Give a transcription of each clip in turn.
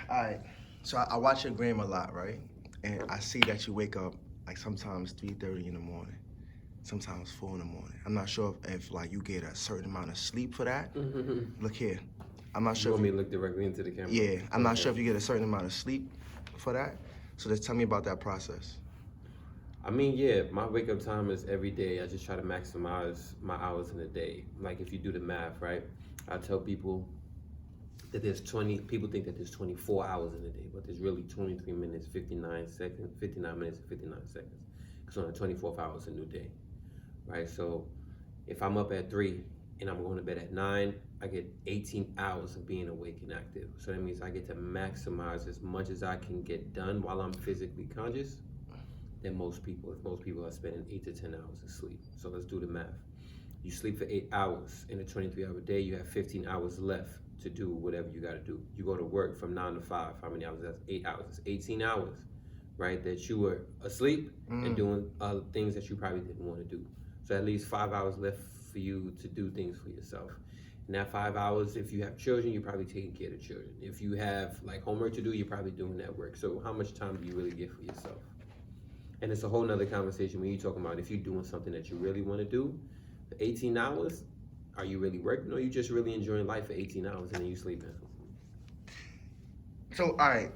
All right. So I watch your gram a lot, right? And I see that you wake up like sometimes 3:30 in the morning, sometimes 4 in the morning. I'm not sure if like you get a certain amount of sleep for that. Look here. I'm not You sure want if me to look directly into the camera? yeah, I'm not sure if you get a certain amount of sleep for that. So just tell me about that process. I mean, yeah, my wake up time is every day. I just try to maximize my hours in a day. Like if you do the math, right? I tell people that there's 20, people think that there's 24 hours in a day, but there's really 23 minutes, 59 seconds, 59 minutes and 59 seconds. Because on the 24th hour is a new day, right? So if I'm up at 3 and I'm going to bed at 9, I get 18 hours of being awake and active. So that means I get to maximize as much as I can get done while I'm physically conscious than most people. If most people are spending 8 to 10 hours of sleep. So let's do the math. You sleep for 8 hours in a 23-hour day, you have 15 hours left to do whatever you got to do. You go to work from 9 to 5. How many hours? That's 8 hours. It's 18 hours, right? That you were asleep and doing things that you probably didn't want to do. So at least 5 hours left for you to do things for yourself. And that 5 hours, if you have children, you're probably taking care of the children. If you have like homework to do, you're probably doing that work. So how much time do you really get for yourself? And it's a whole nother conversation when you're talking about if you're doing something that you really want to do for 18 hours, are you really working or are you just really enjoying life for 18 hours and then you sleeping? So, all right.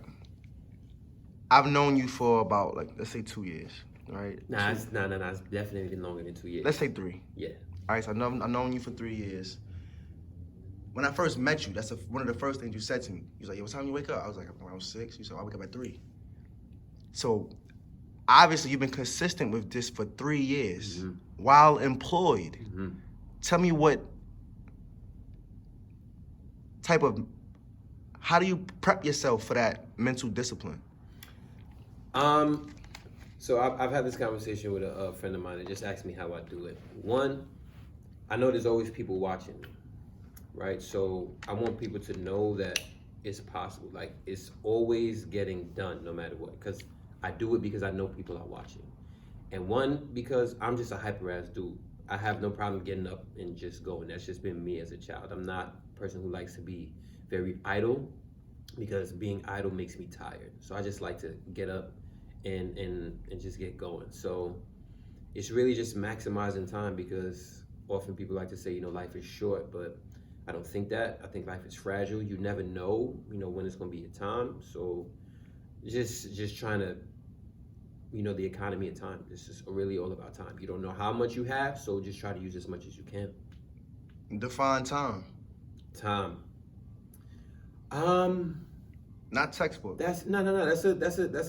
I've known you for about, like, let's say 2 years, right? Nah, it's definitely longer than 2 years. Let's say 3. Yeah. All right, so I've known you for 3 years. When I first met you, that's one of the first things you said to me. You was like, yo, what time you wake up? I was like, around 6. You said, I wake up at 3. So, obviously, you've been consistent with this for 3 years while employed. Tell me what type of, how do you prep yourself for that mental discipline? So I've had this conversation with a friend of mine that just asked me how I do it. One, I know there's always people watching me, right? So I want people to know that it's possible. Like it's always getting done no matter what. Because I do it because I know people are watching. And one, because I'm just a hyper ass dude. I have no problem getting up and just going. That's just been me as a child. I'm not a person who likes to be very idle because being idle makes me tired. So I just like to get up and just get going. So it's really just maximizing time because often people like to say, life is short, but I don't think that. I think life is fragile. You never know, when it's gonna be your time. So just trying to, the economy of time. It's just really all about time. You don't know how much you have, so just try to use as much as you can. Define time. Time. Not textbook. That's no. That's a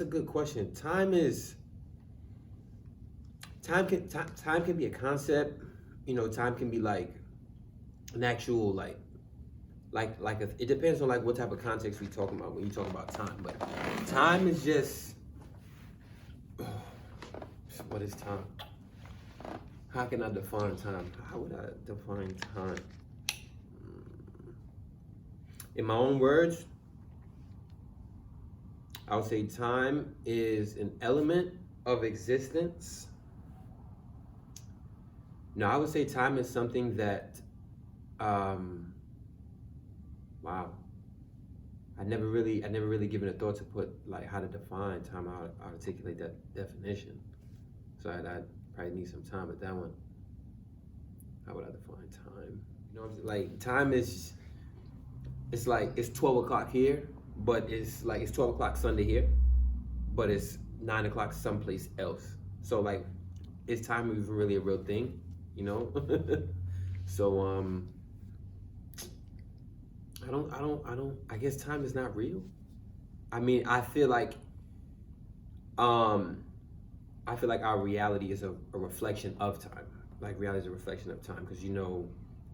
good question. Time can be a concept. Time can be like an actual it depends on like what type of context we talking about when you talk about time. But time is just what is time? How can I define time? How would I define time? In my own words, I would say time is an element of existence. No, I would say time is something that, wow. I never really given a thought to put like how to define time, how to articulate that definition. So I'd probably need some time with that one. How would I define time? Like time is, it's like it's 12 o'clock here, but it's 12 o'clock Sunday here, but it's 9 o'clock someplace else. So like, is time even really a real thing? So I guess time is not real. I mean, I feel like our reality is a reflection of time. Like reality is a reflection of time because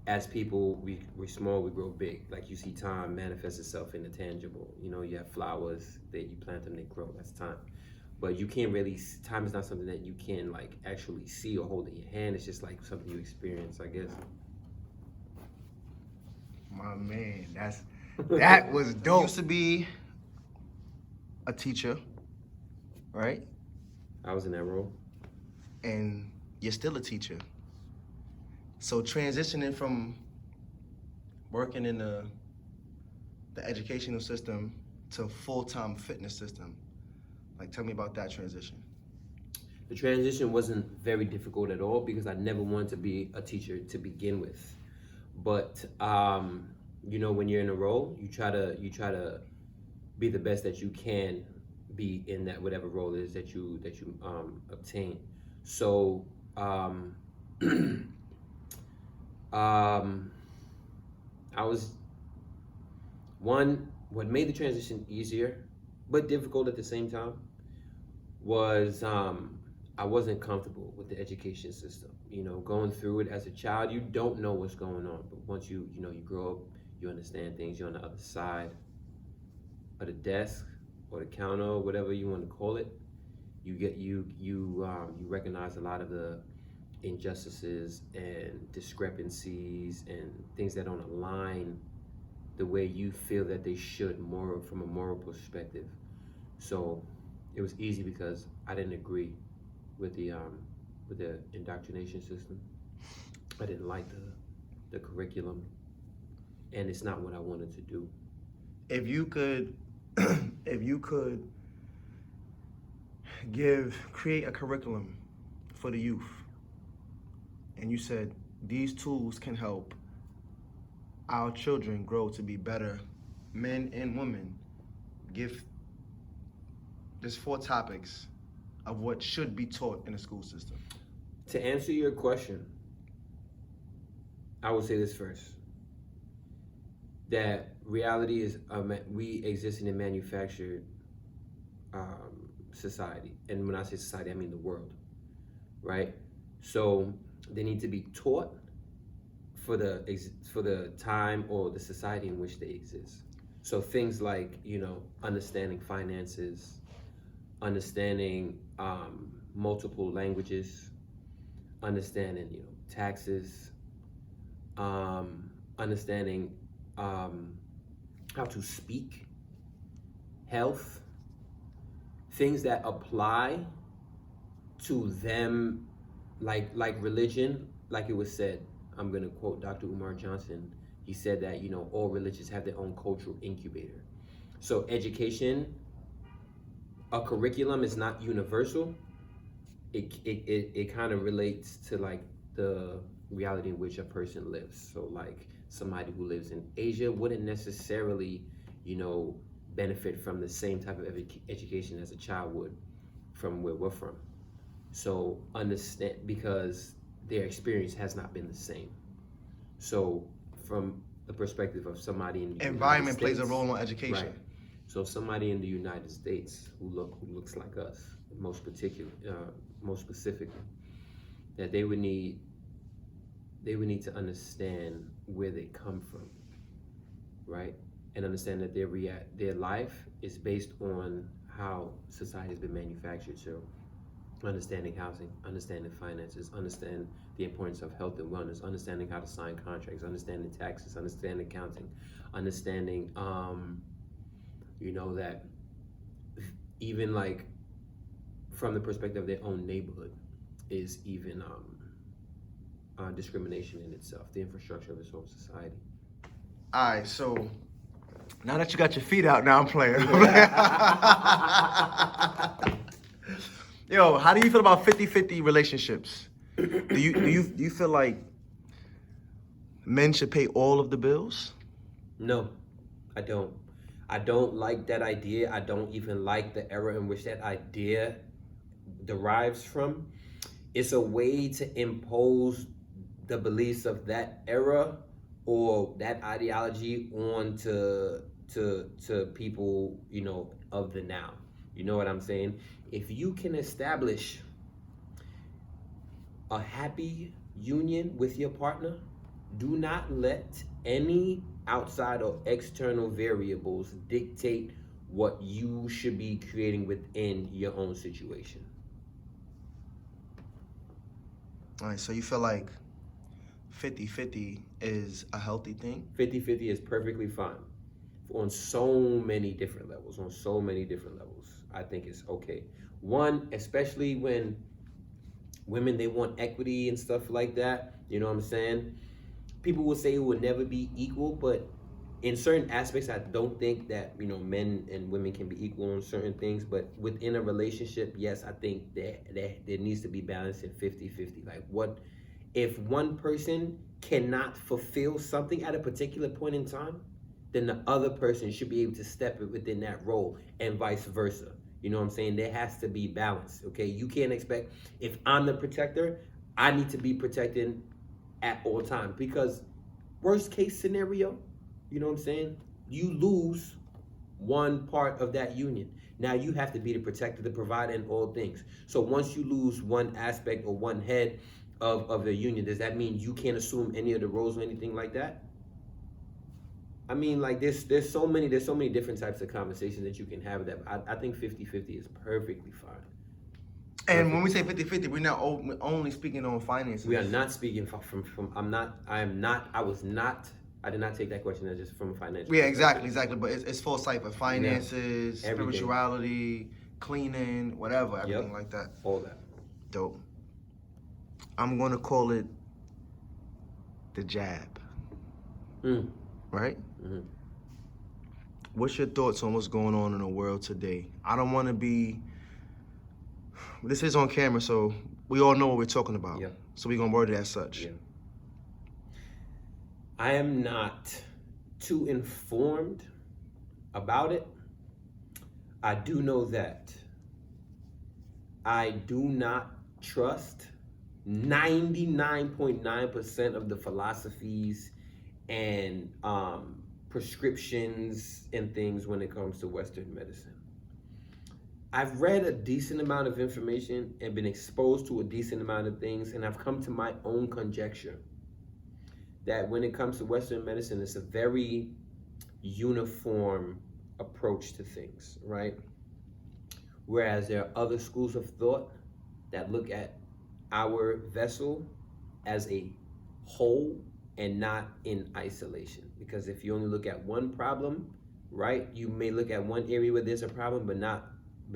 as people, we're small, we grow big. Like you see time manifest itself in the tangible. You have flowers that you plant them, they grow. That's time. But you can't really, time is not something that you can like actually see or hold in your hand. It's just like something you experience, I guess. My man, that was dope. You used to be a teacher, right? I was in that role. And you're still a teacher. So transitioning from working in the educational system to full-time fitness system. Like, tell me about that transition. The transition wasn't very difficult at all because I never wanted to be a teacher to begin with. But you know, when you're in a role, you try to be the best that you can be in that whatever role it is that you obtain. So I was what made the transition easier but difficult at the same time was I wasn't comfortable with the education system. You know, going through it as a child, you don't know what's going on, but once you grow up, you understand things. You're on the other side of the desk or the counter, or whatever you want to call it. You recognize a lot of the injustices and discrepancies and things that don't align the way you feel that they should, more from a moral perspective. So it was easy because I didn't agree with the indoctrination system. I didn't like the curriculum, and it's not what I wanted to do. If you could create a curriculum for the youth, and you said these tools can help our children grow to be better men and women, give just 4 topics of what should be taught in the school system. To answer your question, I would say this first. That reality is we exist in a manufactured society. And when I say society, I mean the world, right? So they need to be taught for the time or the society in which they exist. So things like, you know, understanding finances, understanding multiple languages, understanding, you know, taxes, understanding how to speak, health, things that apply to them, like religion. Like it was said, I'm gonna quote Dr. Umar Johnson. He said that, you know, all religions have their own cultural incubator. So education, a curriculum is not universal. It kind of relates to like the reality in which a person lives. So like somebody who lives in Asia wouldn't necessarily, you know, benefit from the same type of education as a child would from where we're from. So understand, because their experience has not been the same. So from the perspective of somebody in the environment United States, plays a role in education. right? So somebody in the United States who looks like us, most specifically, that they would need to understand where they come from, right? And understand that their life is based on how society has been manufactured. So understanding housing, understanding finances, understand the importance of health and wellness, understanding how to sign contracts, understanding taxes, understanding accounting, understanding you know, that even like from the perspective of their own neighborhood is even discrimination in itself, the infrastructure of its whole society. All right, so now that you got your feet out, now I'm playing. Yo, how do you feel about 50-50 relationships? Do you feel like men should pay all of the bills? No, I don't. I don't like that idea. I don't even like the era in which that idea derives from. It's a way to impose the beliefs of that era or that ideology on to people, you know, of the now. You know what I'm saying? If you can establish a happy union with your partner, do not let any outside or external variables dictate what you should be creating within your own situation. All right, so you feel like 50-50 is a healthy thing? 50-50 is perfectly fine on so many different levels, I think it's okay. One, especially when women, they want equity and stuff like that, you know what I'm saying? people will say it will never be equal, but in certain aspects, I don't think that, you know, men and women can be equal on certain things. But within a relationship, yes, I think that there needs to be balance in 50-50. Like, what if one person cannot fulfill something at a particular point in time, then the other person should be able to step it within that role, and vice versa. You know what I'm saying? There has to be balance, okay? You can't expect, if I'm the protector, I need to be protecting at all times, because worst case scenario, you know what I'm saying? You lose one part of that union. Now you have to be the protector, the provider in all things. So once you lose one aspect or one head of the union, does that mean you can't assume any of the roles or anything like that? I mean, like, there's so many different types of conversations that you can have. That I think 50-50 is perfectly fine. And when we say 50-50, we're not only speaking on finances. We are not speaking I did not take that question as just from a financial. Yeah, exactly. But it's full cycle: finances, everything. spirituality, cleaning, whatever, everything like that. All that. Dope. I'm gonna call it the jab. Right? Mm-hmm. What's your thoughts on what's going on in the world today? I don't want to be. This is on camera, so we all know what we're talking about. Yeah. So we're gonna word it as such. Yeah. I am not too informed about it. I do know that I do not trust 99.9% of the philosophies and prescriptions and things when it comes to Western medicine. I've read a decent amount of information and been exposed to a decent amount of things, and I've come to my own conjecture that when it comes to Western medicine, it's a very uniform approach to things, right? Whereas there are other schools of thought that look at our vessel as a whole and not in isolation. Because if you only look at one problem, right, you may look at one area where there's a problem, but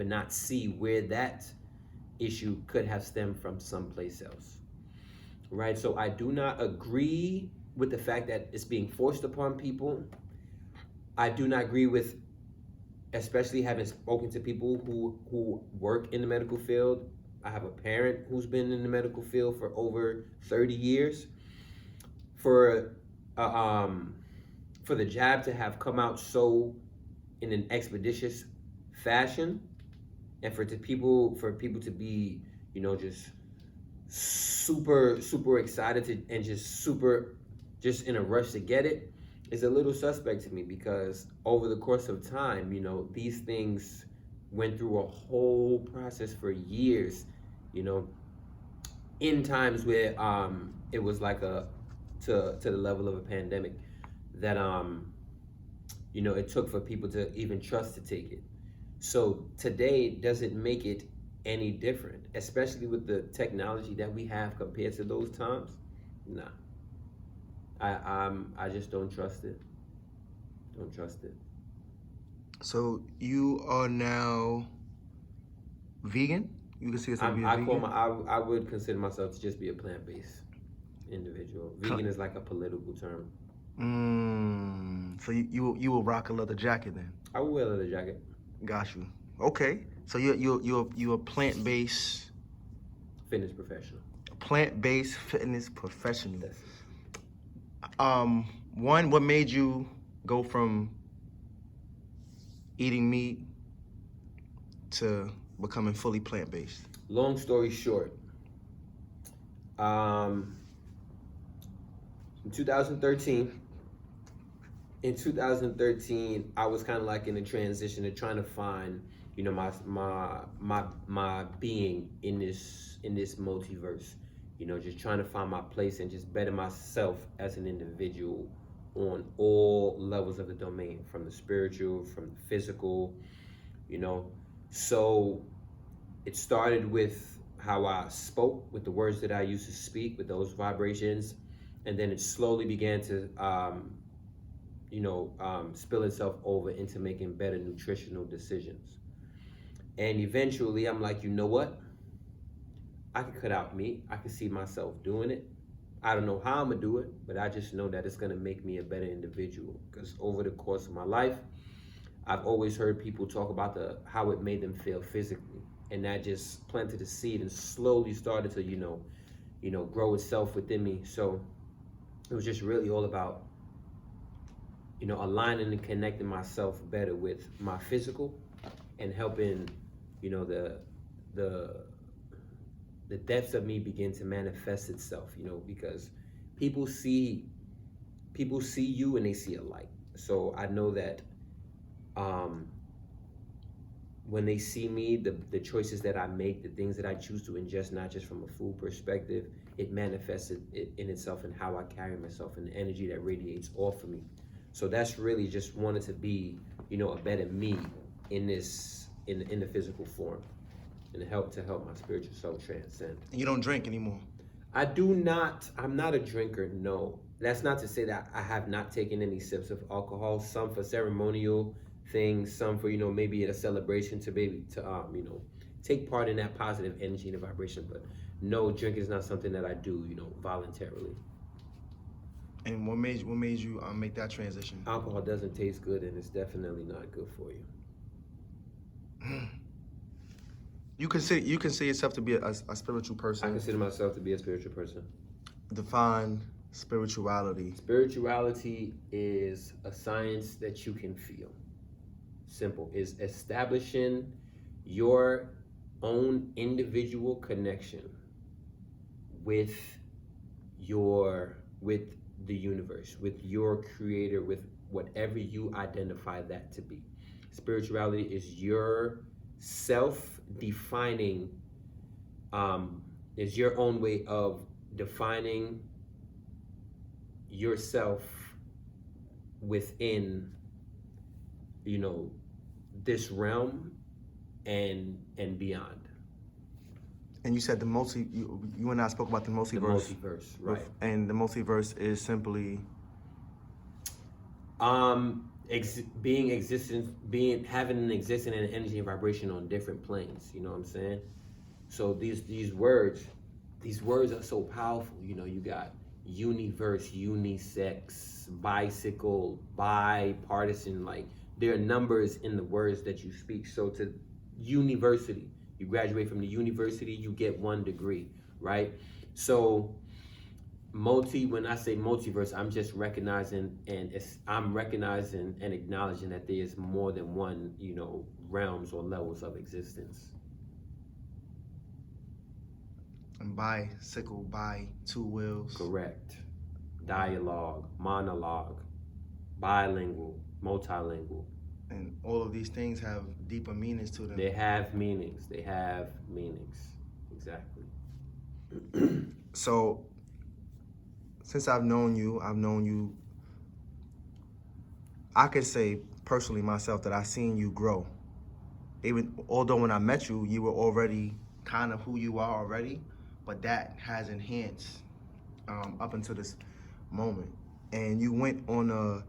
not see where that issue could have stemmed from someplace else, right? So I do not agree with the fact that it's being forced upon people. I do not agree with, especially having spoken to people who work in the medical field. I have a parent who's been in the medical field for over 30 years. For the jab to have come out so in an expeditious fashion, and for people to be, you know, just super excited to, and just in a rush to get it, is a little suspect to me, because over the course of time, you know, these things went through a whole process for years, you know, in times where it was like to the level of a pandemic that you know, it took for people to even trust to take it. So today doesn't make it any different, especially with the technology that we have compared to those times. Nah. I just don't trust it. Don't trust it. So you are now vegan? You consider yourself to be a vegan? I would consider myself to just be a plant-based individual. Vegan is like a political term. So you will rock a leather jacket then? I will wear a leather jacket. Got you. Okay. So you're a plant-based fitness professional. A plant-based fitness professional. Yes. One, what made you go from eating meat to becoming fully plant-based? Long story short, in 2013, I was kind of like in a transition of trying to find, you know, my being in this multiverse. You know, just trying to find my place and just better myself as an individual on all levels of the domain, from the spiritual, from the physical, you know. So it started with how I spoke, with the words that I used to speak, with those vibrations, and then it slowly began to spill itself over into making better nutritional decisions. And eventually I'm like, you know what? I could cut out meat. I could see myself doing it. I don't know how I'm gonna do it, but I just know that it's gonna make me a better individual. Because over the course of my life, I've always heard people talk about how it made them feel physically, and that just planted a seed and slowly started to grow itself within me. So it was just really all about aligning and connecting myself better with my physical, and helping the depths of me begin to manifest itself, because people see you and they see a light. So I know that when they see me, the choices that I make, the things that I choose to ingest, not just from a food perspective, it manifests in itself in how I carry myself and the energy that radiates off of me. So that's really just wanted to be, a better me in the physical form, and help my spiritual soul transcend. And you don't drink anymore? I'm not a drinker, no. That's not to say that I have not taken any sips of alcohol, some for ceremonial things, some for, maybe at a celebration to take part in that positive energy and vibration. But no, drinking is not something that I do, voluntarily. And what made you make that transition? Alcohol doesn't taste good, and it's definitely not good for you. You consider yourself to be a spiritual person? I consider myself to be a spiritual person. Define spirituality. Spirituality is a science that you can feel. Simple. Is establishing your own individual connection with the universe, with your creator, with whatever you identify that to be. Spirituality is your self-defining, is your own way of defining yourself within, this realm and beyond. And you said you and I spoke about the multiverse. The multiverse, right? And the multiverse is simply having an existence and an energy and vibration on different planes. You know what I'm saying? So these words are so powerful. You got universe, unisex, bicycle, bipartisan. Like, there are numbers in the words that you speak. So to university, you graduate from the university, you get 1 degree, right? So when I say multiverse, I'm just recognizing and acknowledging that there is more than one, realms or levels of existence. And bicycle, by 2 wheels. Correct. Dialogue, monologue, bilingual, multilingual. And all of these things have deeper meanings to them. They have meanings. Exactly. So, since I've known you, I could say personally myself that I've seen you grow. Although when I met you, you were already kind of who you are already, but that has enhanced up until this moment. And you went on a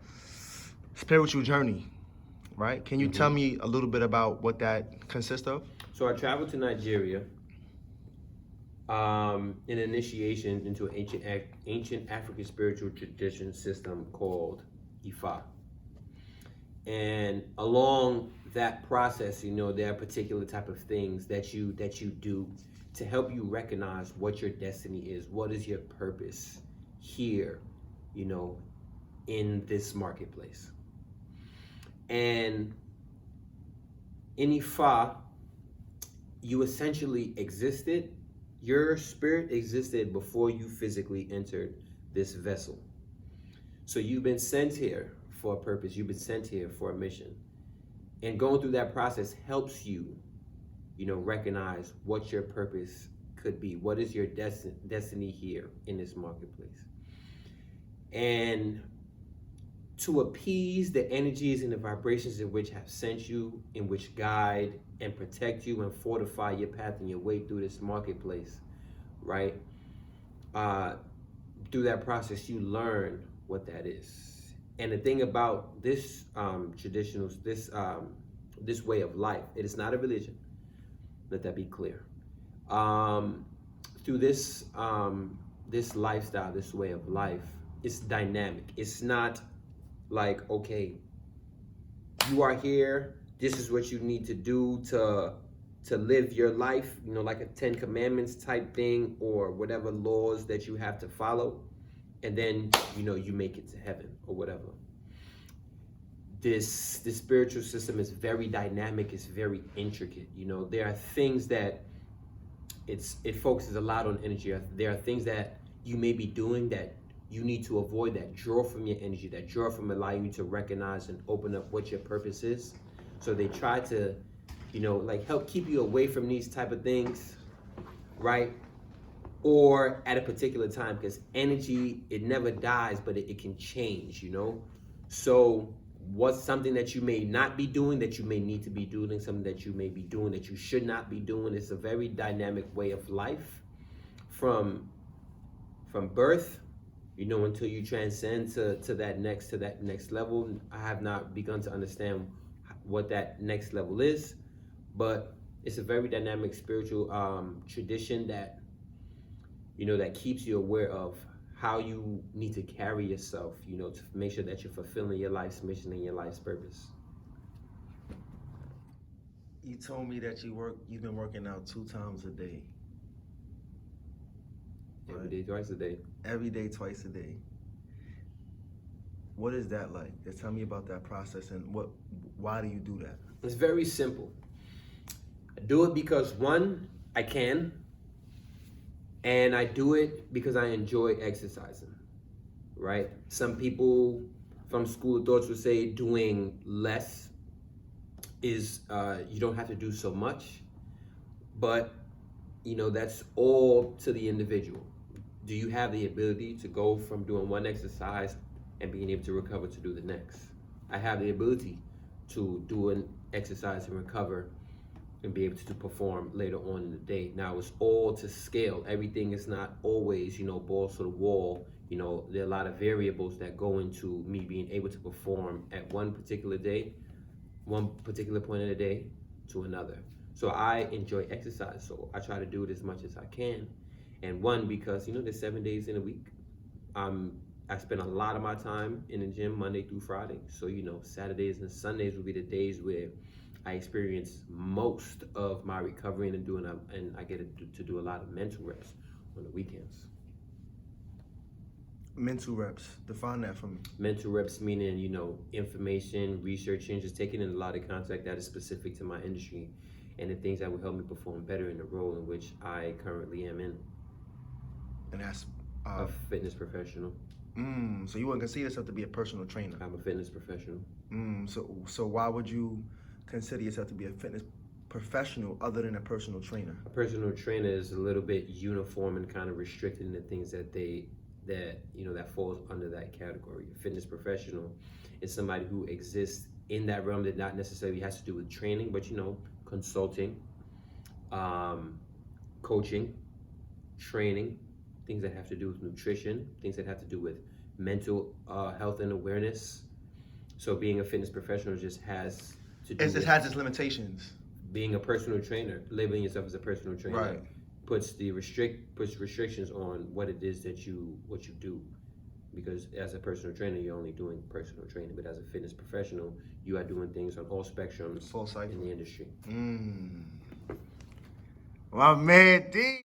spiritual journey, right? Can you tell me a little bit about what that consists of? So I traveled to Nigeria in initiation into an ancient African spiritual tradition system called Ifa. And along that process, there are particular type of things that you do to help you recognize what your destiny is. What is your purpose here, in this marketplace? And in Ifa, you essentially existed. Your spirit existed before you physically entered this vessel. So you've been sent here for a purpose. You've been sent here for a mission. And going through that process helps you, recognize what your purpose could be. What is your destiny here in this marketplace? And to appease the energies and the vibrations in which have sent you, in which guide and protect you and fortify your path and your way through this marketplace, right? Through that process, you learn what that is. And the thing about this this way of life, it is not a religion. Let that be clear. Through this this lifestyle, this way of life, it's dynamic. It's not like, okay, you are here, this is what you need to do to live your life, you know, like a 10 Commandments type thing, or whatever laws that you have to follow, and then, you know, you make it to heaven or whatever. This spiritual system is very dynamic, it's very intricate. You know, there are things that it focuses a lot on energy. There are things that you may be doing that you need to avoid, that draw from your energy, that draw from allowing you to recognize and open up what your purpose is. So they try to, you know, like help keep you away from these type of things, right? Or at a particular time, because energy, it never dies, but it can change, you know? So what's something that you may not be doing that you may need to be doing, something that you may be doing that you should not be doing. It's a very dynamic way of life from birth, you know, until you transcend to that next level. I have not begun to understand what that next level is, but it's a very dynamic spiritual tradition that, you know, that keeps you aware of how you need to carry yourself, you know, to make sure that you're fulfilling your life's mission and your life's purpose. You told me that you've been working out 2 times a day. Every Right? day, twice a day. Every day, twice a day. What is that like? Just tell me about that process and why do you do that? It's very simple. I do it because, one, I can, and I do it because I enjoy exercising, right? Some people from school of thoughts would say doing less is, you don't have to do so much, but, you know, that's all to the individual. Do you have the ability to go from doing one exercise and being able to recover to do the next? I have the ability to do an exercise and recover and be able to perform later on in the day. Now, it's all to scale. Everything is not always, you know, balls to the wall. You know, there are a lot of variables that go into me being able to perform at one particular day, one particular point in the day to another. So I enjoy exercise, so I try to do it as much as I can. And one, because, you know, there's 7 days in a week. I spend a lot of my time in the gym Monday through Friday. So, you know, Saturdays and Sundays will be the days where I experience most of my recovery and I get to do a lot of mental reps on the weekends. Mental reps, define that for me. Mental reps meaning, you know, information, researching, just taking in a lot of content that is specific to my industry and the things that will help me perform better in the role in which I currently am in. And that's A fitness professional. So you wouldn't consider yourself to be a personal trainer. I'm a fitness professional. So why would you consider yourself to be a fitness professional other than a personal trainer? A personal trainer is a little bit uniform and kind of restricted in the things that that falls under that category. A fitness professional is somebody who exists in that realm that not necessarily has to do with training, but, you know, consulting, coaching, training, things that have to do with nutrition, things that have to do with mental health and awareness. So being a fitness professional just has to do It has its limitations. being a personal trainer, labeling yourself as a personal trainer, Right. puts restrictions on what it is that you do. Because as a personal trainer, you're only doing personal training, but as a fitness professional, you are doing things on all spectrums Full cycle. in the industry. My man D.